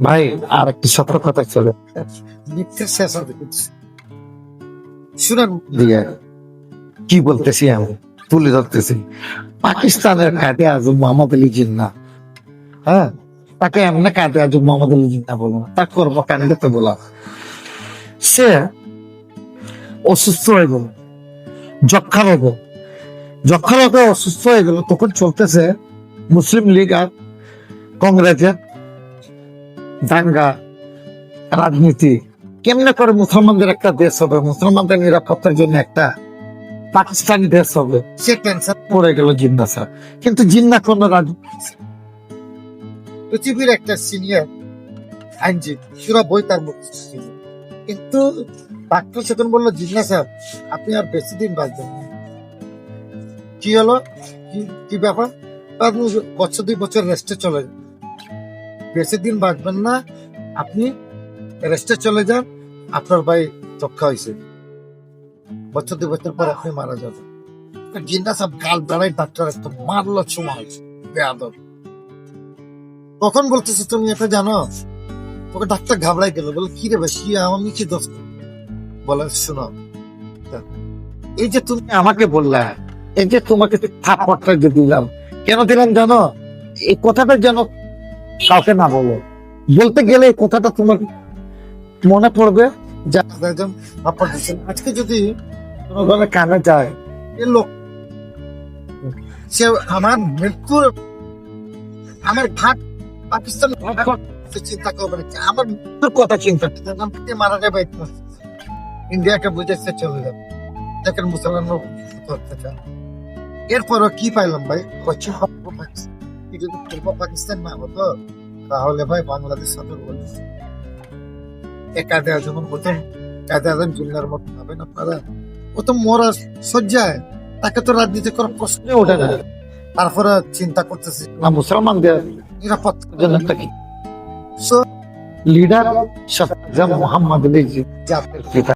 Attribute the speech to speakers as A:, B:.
A: ভাই আর একটি সত্য কথা চলে
B: মিথ্যে শেষ হবে শুনেন
A: দিয়ে কি বলতেছি আমি তুলে ধরতেছি। পাকিস্তানের কায়দে আজম মোহাম্মদ আলী জিন্নাহ, হ্যাঁ, তাকে এমনি কায়দে আজম মোহাম্মদ আলী জিন্নাহ বলো না, তার কর্মকাণ্ডতে বলা। সে অসুস্থ হয়ে গেল, যক্ষা রোগে অসুস্থ হয়ে গেল। তখন চলতেছে মুসলিম লীগ আর কংগ্রেসের দাঙ্গা রাজনীতি। কেমনে করে মুসলমানদের একটা দেশ হবে, মুসলমানদের নিরাপত্তার জন্য একটা পাকিস্তানি দেশ হবে,
B: সে টেনশন
A: পড়ে গেল জিন্নাহ স্যার। কিন্তু জিন্নাহ কোন
B: পৃথিবীর একটা সিনিয়র আইনজীবী, পুরো বই তার মুখে ছিল। কিন্তু ডাক্তার সেদিন বললো, জিন্নাহ স্যার আপনি আর বেশি দিন বাঁচবেন না। কি হলো, কি ব্যাপার? আপনি বছর 2 বছর রেস্টে চলে যান, বেশি দিন বাঁচবেন না, আপনি রেস্টে চলে যান। আপনার ভাই যক্ষা হয়েছে, বছর 2 বছর পর আপনি মারা যাবেন। জিন্নাহ সাহেব গাল দাঁড়াই ডাক্তার একটা মারলো, ছোঁয়া হয়েছে বেয়াদব। তখন বলতেছে তুমি এটা জানো? তোকে ডাক্তার ঘাবড়াই গেল, বলে কি রে ভাই, কি আমি কি দোষ করি? বলে শোনো,
A: এই যে তুমি আমাকে বললা, এই যে তোমাকে থাপ্পড়টা যে দিলাম, কেন দিলাম জানো? এই কথাটা যেন কাউকে না বলো। বলতে গেলে এই কথাটা তোমার মনে পড়বে।
B: একদম থাপ্পড় দিচ্ছেন। আজকে যদি
A: কোনো ধরনের কানে যায়,
B: এ লোক সে আমার মৃত্যুর, আমার ভাগ পাকিস্তান চিন্তা করবে না, আমার
A: তোর কথা চিন্তা
B: মৃত্যু মারা যাবে, ইন্ডিয়াকে বুঝেছে চলে যাবে। দেখেন মুসলমান করতে চান। এরপরও কি পাইলাম ভাই, পশ্চিম পাকিস্তান। কি যদি পূর্ব পাকিস্তান না হতো তাহলে ভাই বাংলাদেশ সদর বলি কায়দে আজমের মতন, কায়দে আজম জিন্নাহর মতন হবেন আপনারা। ও তো মরা সজ্জায়, তাকে তো রাজনীতি করার প্রশ্ন
A: ওঠে না।
B: তারপরে চিন্তা করতেছি
A: না মুসলমানদের
B: নিরাপত্তার
A: জন্য
B: জন্য।
A: একটা কি
B: So,
A: লিডার মোহাম্মদ আলী
B: জাতির
A: জিন্নাহ।